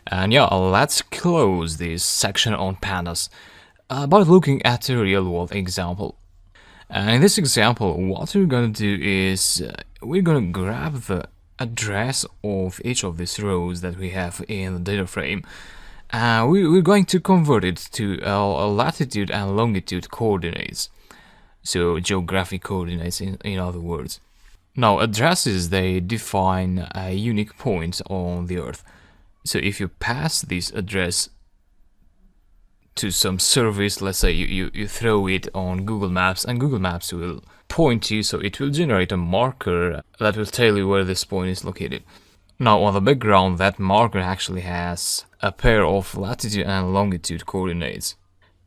And yeah, let's close this section on pandas by looking at a real-world example. And in this example, what we're gonna do is we're gonna grab the address of each of these rows that we have in the data frame. We're going to convert it to a latitude and longitude coordinates. So geographic coordinates in other words. Now addresses, they define a unique point on the Earth. So if you pass this address to some service, let's say you throw it on Google Maps, and Google Maps will point you, so it will generate a marker that will tell you where this point is located. Now on the background, that marker actually has a pair of latitude and longitude coordinates.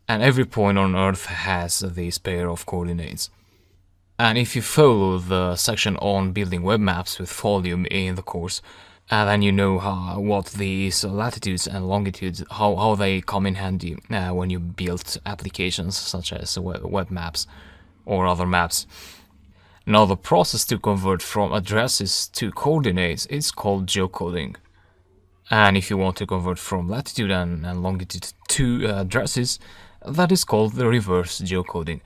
And every point on Earth has this pair of coordinates. And if you follow the section on building web maps with volume in the course, then you know what these latitudes and longitudes, how they come in handy when you build applications such as web maps or other maps. Now the process to convert from addresses to coordinates is called geocoding. And if you want to convert from latitude and longitude to addresses, that is called the reverse geocoding.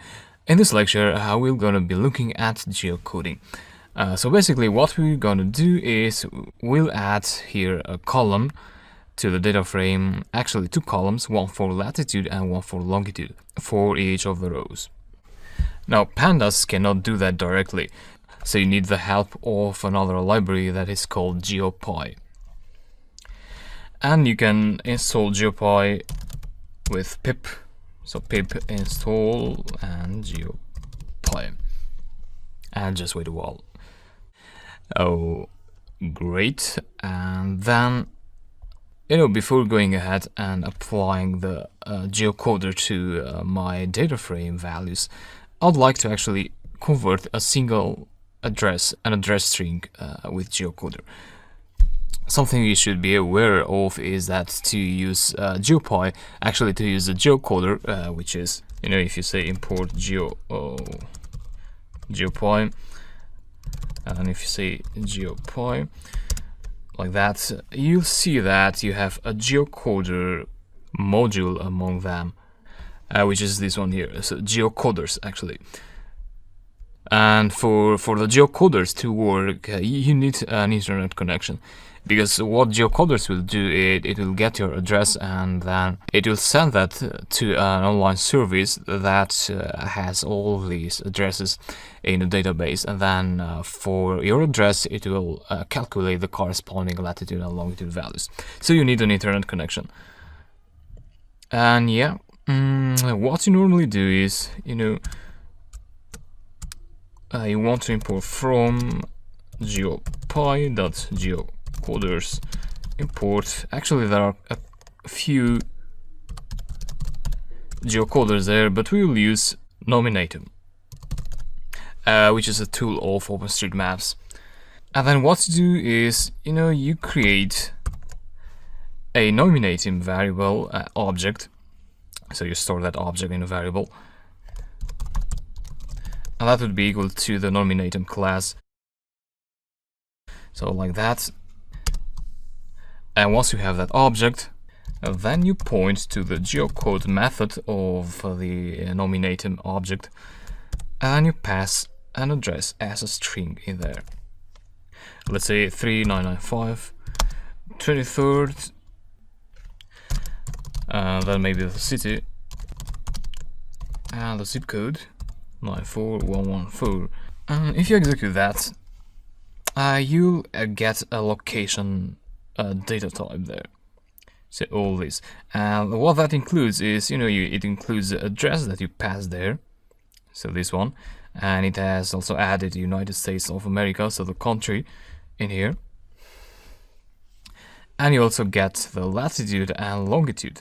In this lecture, we're going to be looking at geocoding. So basically what we're going to do is we'll add here a column to the data frame, actually two columns, one for latitude and one for longitude, for each of the rows. Now Pandas cannot do that directly, so you need the help of another library that is called Geopy. And you can install Geopy with pip, so pip install and Geopy, and just wait a while. Oh, great. And then, before going ahead and applying the geocoder to my data frame values, I'd like to actually convert a single address, an address string with geocoder. Something you should be aware of is that to use Geopy, actually to use the geocoder, which is, if you say import Geopy, and if you say Geopy like that, you'll see that you have a geocoder module among them, which is this one here, so geocoders actually. And for the geocoders to work, you need an internet connection, because what geocoders will do, it will get your address and then it will send that to an online service that has all these addresses in a database, and then for your address it will calculate the corresponding latitude and longitude values. So you need an internet connection. And yeah, what you normally do is, you want to import from geopy.geocoders import. Actually, there are a few geocoders there, but we will use Nominatum, which is a tool of OpenStreetMaps. And then what to do is, you create a Nominatum variable object. So you store that object in a variable, and that would be equal to the Nominatum class. So like that. And once you have that object, then you point to the geocode method of the Nominatum object, and you pass an address as a string in there. Let's say 3995 23rd, then maybe the city and the zip code 94114. And if you execute that, you'll get a location data type there. So all this, and what that includes is, it includes the address that you pass there, so this one, and it has also added the United States of America, so the country in here, and you also get the latitude and longitude.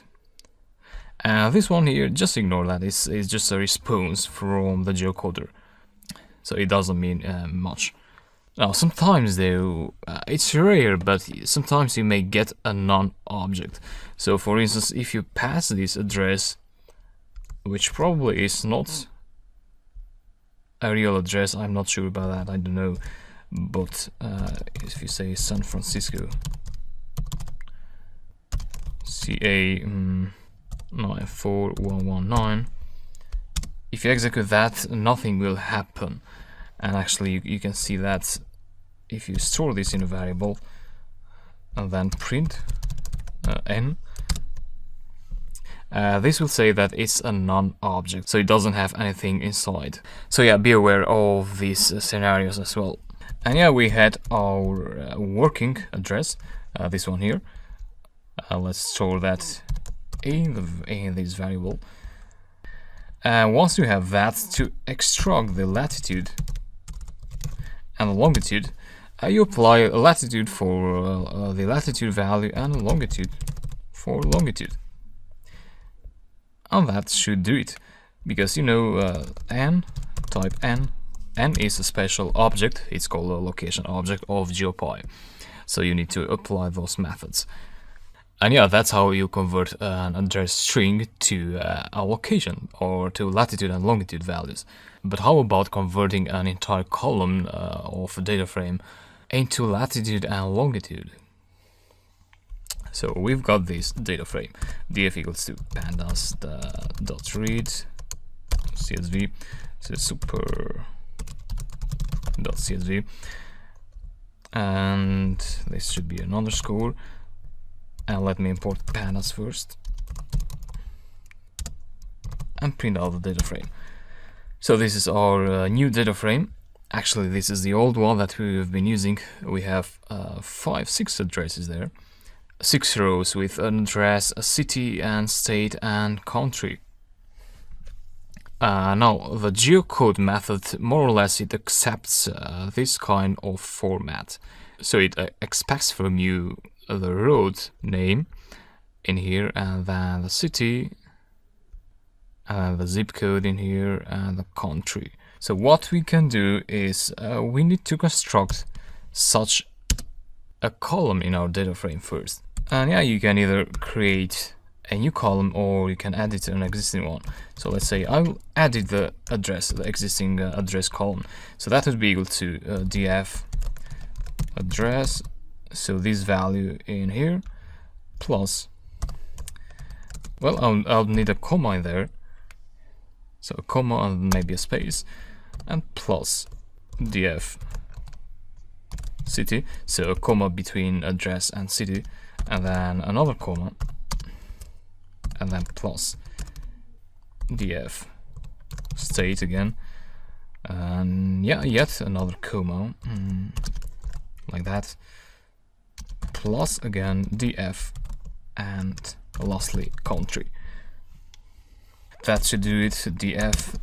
And this one here, just ignore that, it's just a response from the geocoder, so it doesn't mean much. Now sometimes though, it's rare, but sometimes you may get a non-object. So for instance, if you pass this address, which probably is not a real address, I'm not sure about that, I don't know, but if you say San Francisco, GA94119. If you execute that, nothing will happen. And actually, you can see that if you store this in a variable and then print n, this will say that it's a non-object, so it doesn't have anything inside. So yeah, be aware of these scenarios as well. And yeah, we had our working address, this one here. Let's store that in this variable. Once you have that, to extract the latitude and the longitude, you apply latitude for the latitude value and longitude for longitude. And that should do it, because you know type n is a special object. It's called a location object of Geopy, so you need to apply those methods. And yeah, that's how you convert an address string to a location or to latitude and longitude values. But how about converting an entire column of a data frame into latitude and longitude? So we've got this data frame, df equals to pandas dot read csv, so super dot csv, and this should be an underscore. And let me import pandas first and print out the data frame. So this is our new data frame. Actually, this is the old one that we've been using. We have 6 addresses there, 6 rows with an address, a city and state and country. Now the geocode method, more or less, it accepts this kind of format. So it expects from you the road name in here, and then the city, and the zip code in here, and the country. So what we can do is we need to construct such a column in our data frame first. And yeah, you can either create a new column or you can edit an existing one. So let's say I'll edit the address, the existing address column. So that would be equal to df address, so this value in here, plus, well, I'll need a comma in there, so a comma and maybe a space, and plus df city, so a comma between address and city, and then another comma, and then plus df state again, and yeah, yet another comma, like that, plus again df, and lastly country. That should do it, df.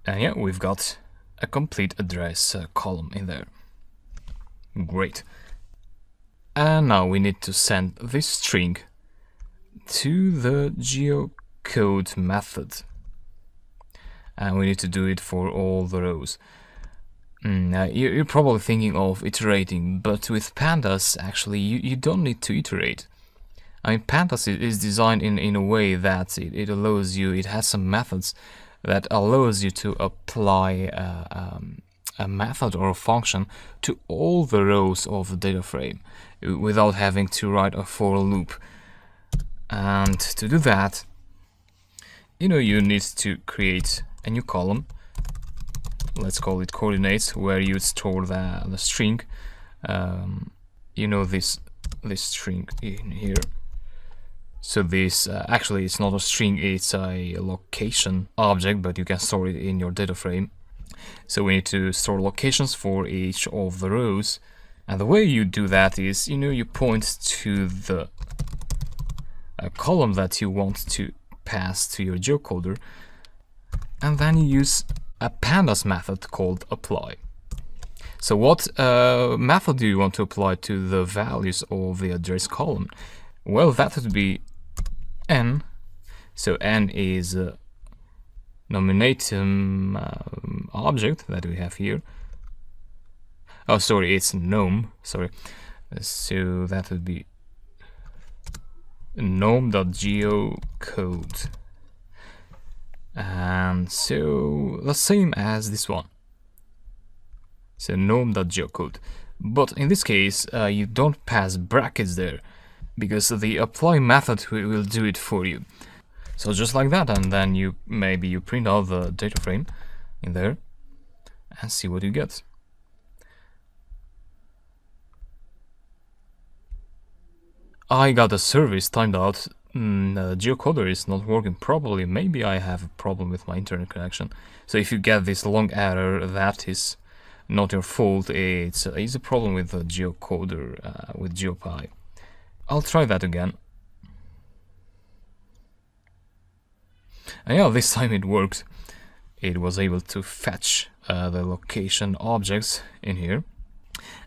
And yeah, we've got a complete address column in there. Great. And now we need to send this string to the geocode method, and we need to do it for all the rows. You're probably thinking of iterating, but with pandas, actually, you don't need to iterate. I mean, pandas is designed in a way that it allows you, it has some methods that allows you to apply a method or a function to all the rows of the data frame without having to write a for loop. And to do that, you know, you need to create a new column. Let's call it coordinates, where you store the string. You know, this string in here. So this actually it's not a string, it's a location object, but you can store it in your data frame. So we need to store locations for each of the rows, and the way you do that is, you know, you point to the column that you want to pass to your geocoder, and then you use a pandas method called apply. So what method do you want to apply to the values of the address column? Well, that would be n. So n is a nominatum object that we have here. Oh, sorry, it's nom. Sorry. So that would be nom.geocode. And so the same as this one. So nom.geocode. But in this case, you don't pass brackets there. because the apply method will do it for you. So just like that, and then you print out the data frame in there and see what you get. I got a service timed out. Geocoder is not working properly. Maybe I have a problem with my internet connection. So if you get this long error, that is not your fault. It's a problem with the geocoder with Geopy. I'll try that again. And yeah, this time it worked. It was able to fetch the location objects in here.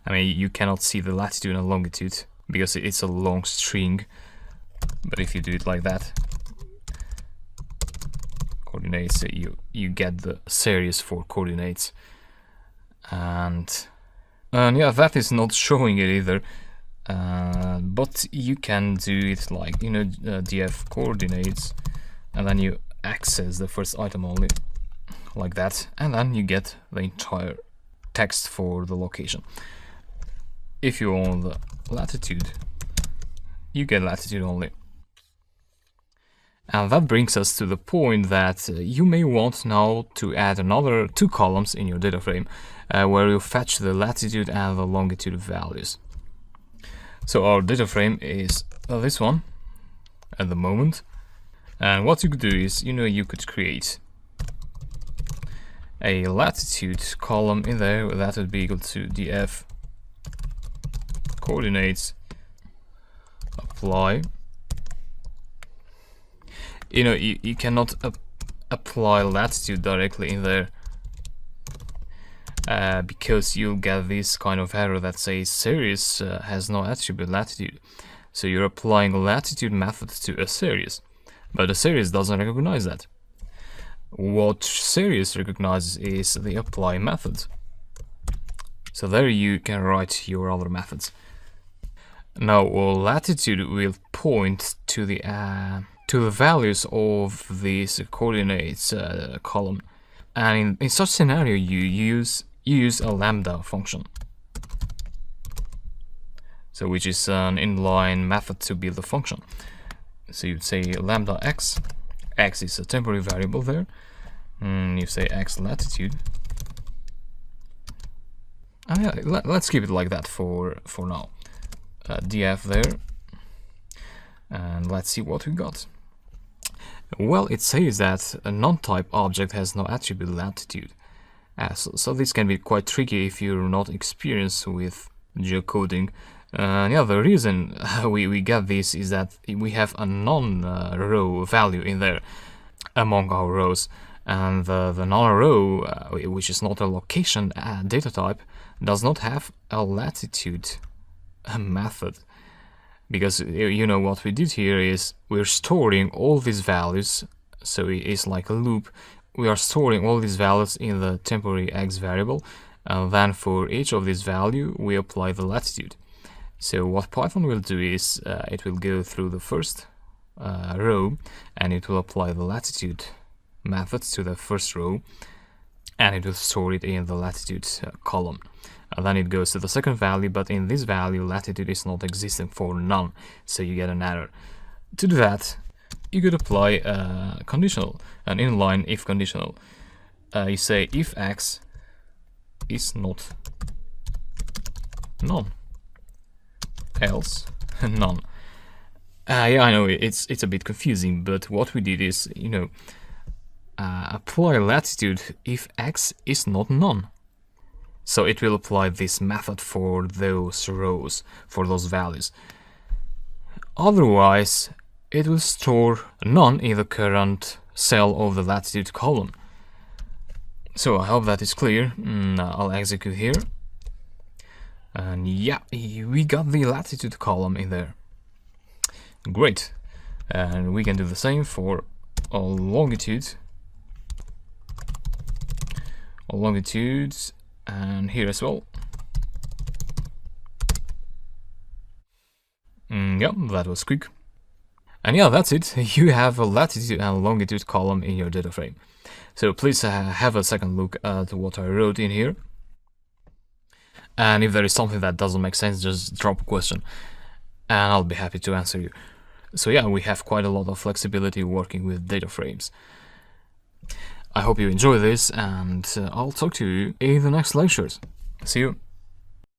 I mean, you cannot see the latitude and longitude because it's a long string. But if you do it like that, coordinates, you get the series for coordinates. And yeah, that is not showing it either. But you can do it like, you know, df coordinates, and then you access the first item only, like that, and then you get the entire text for the location. If you want the latitude, you get latitude only. And that brings us to the point that you may want now to add another 2 columns in your data frame where you fetch the latitude and the longitude values. So our data frame is this one at the moment. And what you could do is, you know, you could create a latitude column in there. That would be equal to df coordinates apply. You know, you cannot apply latitude directly in there because you'll get this kind of error that says series has no attribute latitude. So you're applying a latitude method to a series, but the series doesn't recognize that. What series recognizes is the apply method. So there you can write your other methods. Now latitude will point to the values of this coordinates column, and in such scenario you use a lambda function, so which is an inline method to build the function. So you'd say lambda x is a temporary variable there, you say x latitude. Yeah, let's keep it like that for now. Df there, and let's see what we got. Well, it says that a non-type object has no attribute latitude. So this can be quite tricky if you're not experienced with geocoding. Yeah, the reason we get this is that we have a non-row value in there among our rows, and the non-row, which is not a location data type, does not have a latitude method. Because, you know, what we did here is we're storing all these values, so it is like a loop. We are storing all these values in the temporary x variable, and then for each of these value we apply the latitude. So what Python will do is it will go through the first row, and it will apply the latitude methods to the first row, and it will store it in the latitude column. And then it goes to the second value, but in this value latitude is not existing for none, so you get an error. To do that, you could apply a conditional, an inline if conditional. You say if x is not none, else none. Yeah, I know it's a bit confusing, but what we did is, you know, apply latitude if x is not none. So it will apply this method for those rows, for those values. Otherwise, it will store none in the current cell of the latitude column. So I hope that is clear. I'll execute here. And yeah, we got the latitude column in there. Great. And we can do the same for a longitude. Longitudes. And here as well. Yeah, that was quick. And yeah, that's it. You have a latitude and longitude column in your data frame. So please have a second look at what I wrote in here. And if there is something that doesn't make sense, just drop a question. and I'll be happy to answer you. So yeah, we have quite a lot of flexibility working with data frames. I hope you enjoy this, and I'll talk to you in the next lectures. See you.